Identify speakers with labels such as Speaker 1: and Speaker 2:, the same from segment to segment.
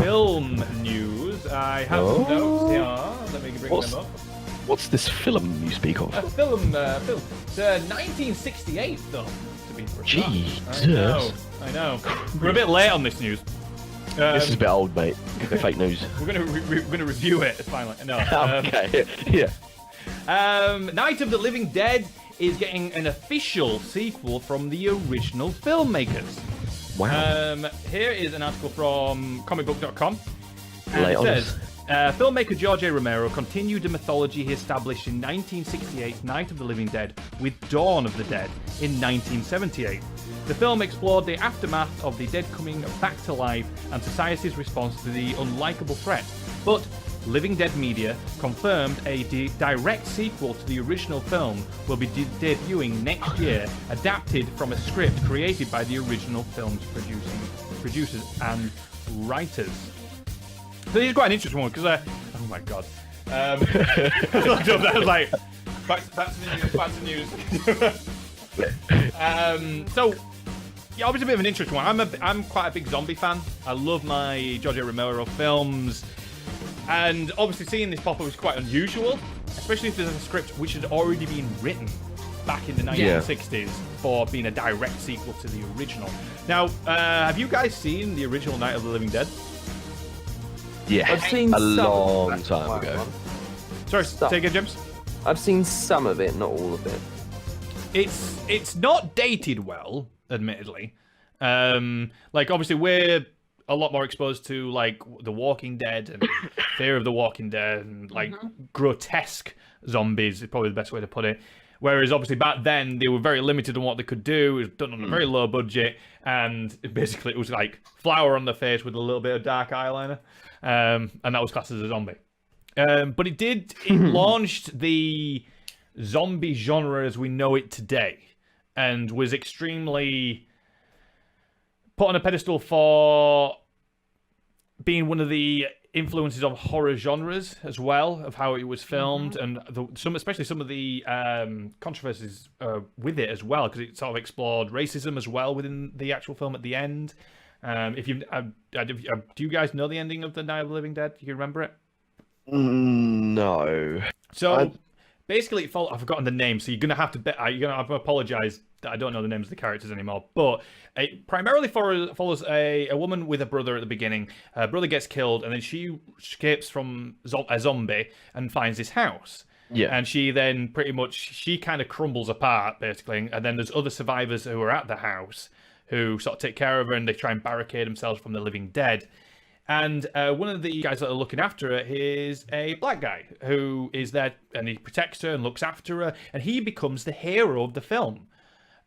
Speaker 1: film news. I have some notes here. Let me bring them up.
Speaker 2: What's this film you speak of?
Speaker 1: A film. It's a 1968 film, to be precise.
Speaker 2: Jesus.
Speaker 1: I know. We're a bit late on this news.
Speaker 2: This is a bit old, mate. The fake news.
Speaker 1: We're gonna review it finally. No.
Speaker 2: Okay. Yeah.
Speaker 1: Night of the Living Dead is getting an official sequel from the original filmmakers.
Speaker 2: Wow.
Speaker 1: Here is an article from comicbook.com. And
Speaker 2: Late
Speaker 1: it
Speaker 2: on
Speaker 1: says, filmmaker George A. Romero continued the mythology he established in 1968's Night of the Living Dead with Dawn of the Dead in 1978. The film explored the aftermath of the dead coming back to life and society's response to the unlikable threat. But Living Dead Media confirmed a direct sequel to the original film will be debuting next year, adapted from a script created by the original film's producers and writers. So this is quite an interesting one because, oh my god, I was like, back to news. So. Yeah, obviously a bit of an interesting one. I'm quite a big zombie fan. I love my George A. Romero films. And obviously seeing this pop up is quite unusual, especially if there's a script which had already been written back in the 1960s for being a direct sequel to the original. Now, have you guys seen the original Night of the Living Dead?
Speaker 2: Yeah,
Speaker 3: I've seen
Speaker 2: a
Speaker 3: some
Speaker 2: long time ago.
Speaker 1: Sorry, say again, James?
Speaker 3: I've seen some of it, not all of it.
Speaker 1: It's not dated well, admittedly. Like obviously we're a lot more exposed to like The Walking Dead and Fear of the Walking Dead and like grotesque zombies is probably the best way to put it. Whereas obviously back then they were very limited on what they could do. It was done on a very low budget, and basically it was like flour on the face with a little bit of dark eyeliner, and that was classed as a zombie. But it launched the zombie genre as we know it today, and was extremely put on a pedestal for being one of the influences of horror genres as well, of how it was filmed, and especially some of the controversies with it as well, because it sort of explored racism as well within the actual film at the end. If you do you guys know the ending of the Night of the Living Dead? Do you remember it?
Speaker 2: No.
Speaker 1: So basically, I've forgotten the name, so you're gonna have to apologize that I don't know the names of the characters anymore. But it primarily follows a woman with a brother at the beginning. Her brother gets killed, and then she escapes from a zombie and finds this house. Yeah. And she then she kind of crumbles apart, basically. And then there's other survivors who are at the house who sort of take care of her, and they try and barricade themselves from the living dead. And one of the guys that are looking after her is a black guy who is there, and he protects her and looks after her, and he becomes the hero of the film.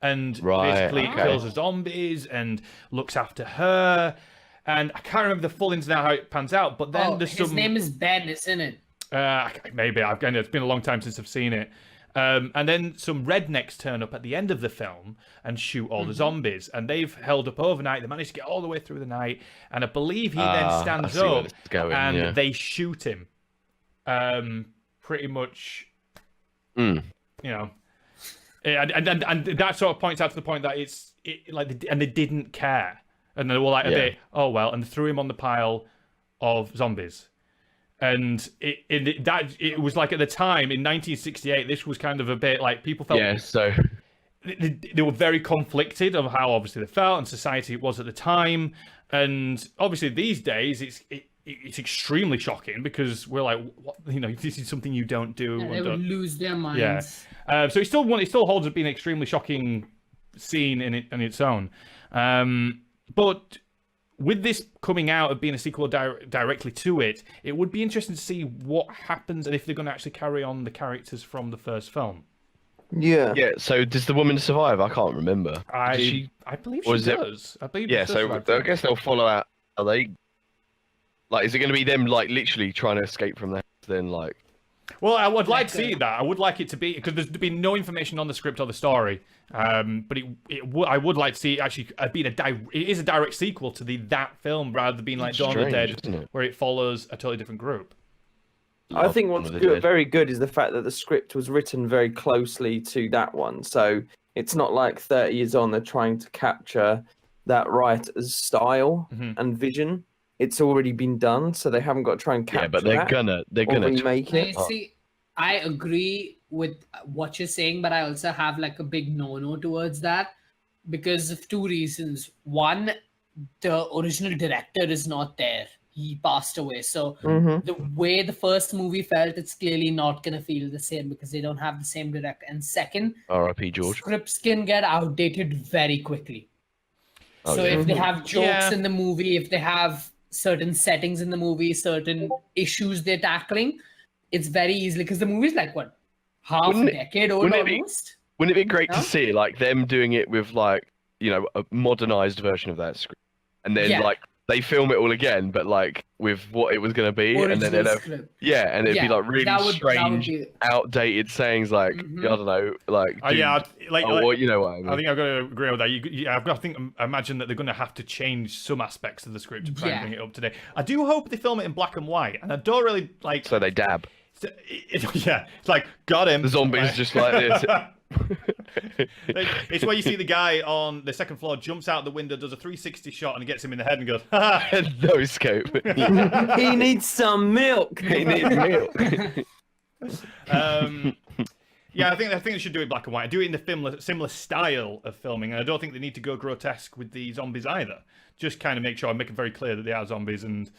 Speaker 1: And basically kills the zombies and looks after her. And I can't remember the full ins and outs how it pans out, but then there's
Speaker 4: his name is Ben, isn't it?
Speaker 1: Maybe. It's been a long time since I've seen it. And then some rednecks turn up at the end of the film and shoot all the zombies. And they've held up overnight. They managed to get all the way through the night. And I believe he then stands up and they shoot him. Pretty much, you know. And that sort of points out to the point that they didn't care. And they were like a bit, oh well, and they threw him on the pile of zombies. And it was like at the time in 1968, this was kind of a bit like people felt.
Speaker 2: Yeah, so
Speaker 1: they were very conflicted of how obviously they felt and society it was at the time. And obviously these days it's extremely shocking because we're like, what, you know, this is something you don't do.
Speaker 4: They would lose their minds.
Speaker 1: Yeah. So it still holds as being an extremely shocking scene in its own. But with this coming out of being a sequel directly to it, it would be interesting to see what happens and if they're going to actually carry on the characters from the first film.
Speaker 3: Yeah.
Speaker 2: Yeah. So does the woman survive? I can't remember.
Speaker 1: I believe she does. I believe.
Speaker 2: Yeah. So I guess they'll follow out. Are they? Like, is it going to be them like literally trying to escape from the house? Then like.
Speaker 1: Well, I would like to see that. I would like it to be because there's been no information on the script or the story. But I would like to see it actually being it is a direct sequel to that film rather than being like Dawn of the Dead, where it follows a totally different group.
Speaker 3: I think what's very good is the fact that the script was written very closely to that one. So it's not like 30 years on they're trying to capture that writer's style and vision. it's already been done, so they haven't got to try and capture
Speaker 2: but they're gonna
Speaker 3: remake it.
Speaker 4: See, I agree with what you're saying, but I also have like a big no towards that because of two reasons. One, the original director is not there. He passed away. So the way the first movie felt, it's clearly not going to feel the same because they don't have the same director. And second,
Speaker 2: R.I.P. George.
Speaker 4: Scripts can get outdated very quickly.
Speaker 2: Oh,
Speaker 4: so
Speaker 2: yeah.
Speaker 4: if they have jokes in the movie, if they have certain settings in the movie, certain issues they're tackling, it's very easily, because the movie's like, what, half a decade old almost?
Speaker 2: Wouldn't it be great to see, like, them doing it with, like, you know, a modernized version of that script? And then, like, they film it all again, but like with what it was going to be, and then it'd be like really strange, outdated sayings, like I don't know, like you know what I mean.
Speaker 1: I think I've got to agree with that. I've got to imagine that they're going to have to change some aspects of the script to try and bring it up to date. I do hope they film it in black and white, and I don't really like.
Speaker 2: So they dab.
Speaker 1: It's like got him.
Speaker 2: The zombies just like this.
Speaker 1: It's where you see the guy on the second floor jumps out the window, does a 360 shot, and gets him in the head and goes,
Speaker 2: no scope.
Speaker 3: He needs some milk.
Speaker 2: He needs milk.
Speaker 1: Yeah, I think they should do it black and white. Do it in the similar style of filming, and I don't think they need to go grotesque with the zombies either. Just kind of make sure I make it very clear that they are zombies and.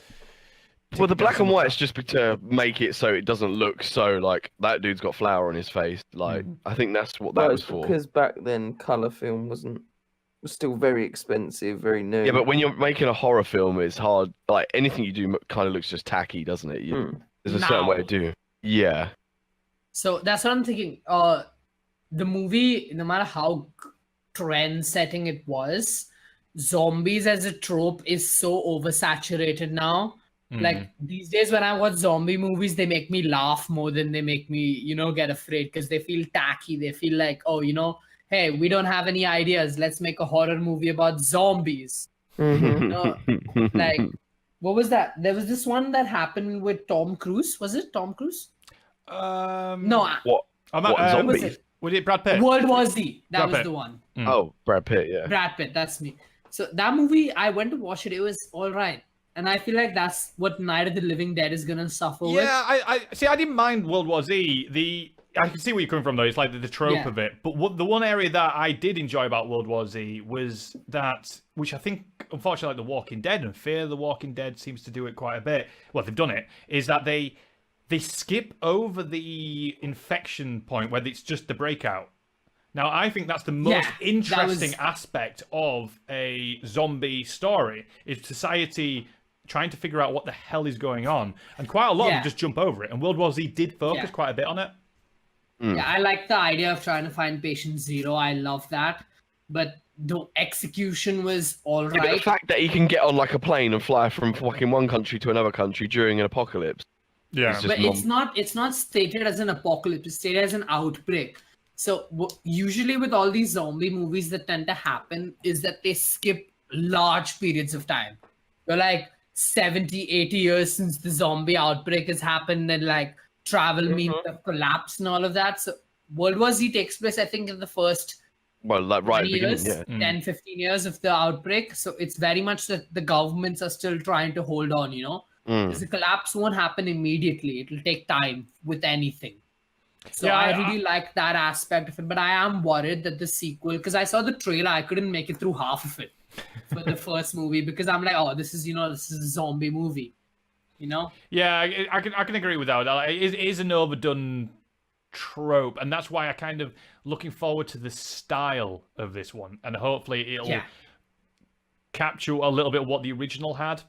Speaker 2: Well, the black and white's just to make it so it doesn't look so like that dude's got flour on his face. Like, I think that's what that was for.
Speaker 3: Because back then, color film was still very expensive, very new.
Speaker 2: Yeah, but when you're making a horror film, it's hard. Like anything you do kind of looks just tacky, doesn't it? There's a certain way to do. Yeah.
Speaker 4: So that's what I'm thinking. The movie, no matter how trend-setting it was, zombies as a trope is so oversaturated now. Like these days when I watch zombie movies, they make me laugh more than they make me, get afraid, because they feel tacky. They feel like, hey, we don't have any ideas. Let's make a horror movie about zombies. Like, what was that? There was this one that happened with Tom Cruise. Was it Tom Cruise? No.
Speaker 2: What zombies?
Speaker 1: Was it Brad Pitt?
Speaker 4: World War Z. That was the one.
Speaker 2: Oh, Brad Pitt, yeah.
Speaker 4: Brad Pitt, that's me. So that movie, I went to watch it. It was all right. And I feel like that's what Night of the Living Dead is gonna suffer with.
Speaker 1: Yeah, I see. I didn't mind World War Z. I can see where you're coming from though. It's like the trope of it. But the one area that I did enjoy about World War Z was that, which I think, unfortunately, like The Walking Dead and Fear the Walking Dead seems to do it quite a bit. Well, they've done it. Is that they skip over the infection point where it's just the breakout. Now, I think that's the most interesting aspect of a zombie story, is society trying to figure out what the hell is going on. And quite a lot of them just jump over it. And World War Z did focus quite a bit on it.
Speaker 4: Yeah, I like the idea of trying to find patient zero. I love that. But the execution was all right.
Speaker 2: But the fact that he can get on like a plane and fly from fucking one country to another country during an apocalypse.
Speaker 1: Yeah.
Speaker 4: But it's not stated as an apocalypse. It's stated as an outbreak. So usually with all these zombie movies that tend to happen is that they skip large periods of time. They're like 70, 80 years since the zombie outbreak has happened, and like travel means the collapse and all of that. So World War Z takes place, I think, in the first 10, 15 years of the outbreak. So it's very much that the governments are still trying to hold on, because the collapse won't happen immediately. It'll take time with anything. So I really like that aspect of it, but I am worried that the sequel, because I saw the trailer, I couldn't make it through half of it for the first movie, because I'm like, this is a zombie movie,
Speaker 1: Yeah, I can agree with that. It is an overdone trope, and that's why I kind of looking forward to the style of this one, and hopefully it'll capture a little bit of what the original had.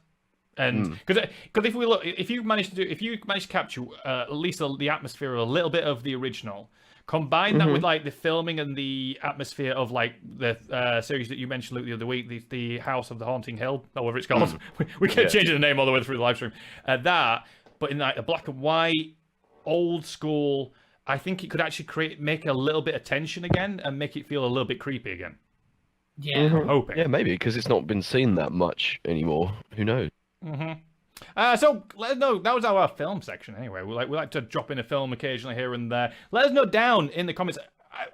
Speaker 1: And because if you manage to capture at least the atmosphere, a little bit of the original, combine that with like the filming and the atmosphere of like the series that you mentioned, Luke, the other week, the House of the Haunting Hill, or whatever it's called. We kept changing the name all the way through the live stream. But in like a black and white, old school, I think it could actually make a little bit of tension again and make it feel a little bit creepy again.
Speaker 4: Yeah,
Speaker 1: I'm hoping.
Speaker 2: Yeah, maybe because it's not been seen that much anymore. Who knows?
Speaker 1: So let us know. That was our film section anyway. We like to drop in a film occasionally here and there. Let us know down in the comments.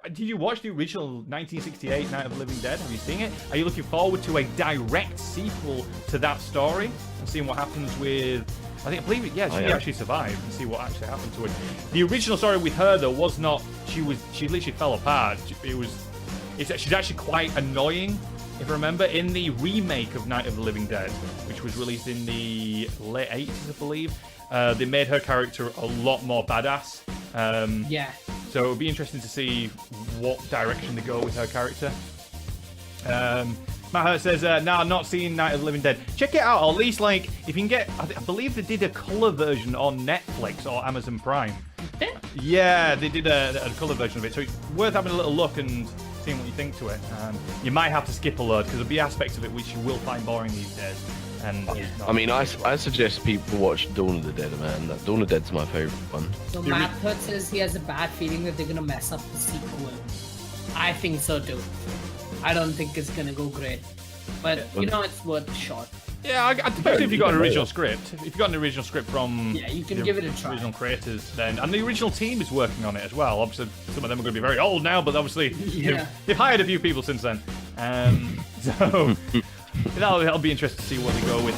Speaker 1: did you watch the original 1968 Night of the Living Dead? Have you seen it? Are you looking forward to a direct sequel to that story and seeing what happens with? I believe it. Yeah, she actually survived, and see what actually happened to her. The original story with her though was not. She literally fell apart. She's actually quite annoying. If I remember, in the remake of Night of the Living Dead, which was released in the late 80s, I believe, they made her character a lot more badass.
Speaker 4: Yeah.
Speaker 1: So it would be interesting to see what direction they go with her character. Matt Hurt says, no, I'm not seeing Night of the Living Dead. Check it out, or at least, like, if you can get... I believe they did a colour version on Netflix or Amazon Prime. Yeah, they did a colour version of it. So it's worth having a little look and seeing what you think to it. You might have to skip a load, because there'll be aspects of it which you will find boring these days. And
Speaker 2: I mean, I suggest people watch Dawn of the Dead, man. Dawn of the Dead's my favourite one.
Speaker 4: So Matt Hurt says he has a bad feeling that they're going to mess up the sequel. I think so too. I don't think it's going to go great. But, you know, it's worth a shot.
Speaker 1: Yeah, especially if you got an original script. If you got an original script from
Speaker 4: you can give it a try.
Speaker 1: Original creators, then, and the original team is working on it as well. Obviously, some of them are going to be very old now, but obviously they've hired a few people since then. So that'll be interesting to see what they go with.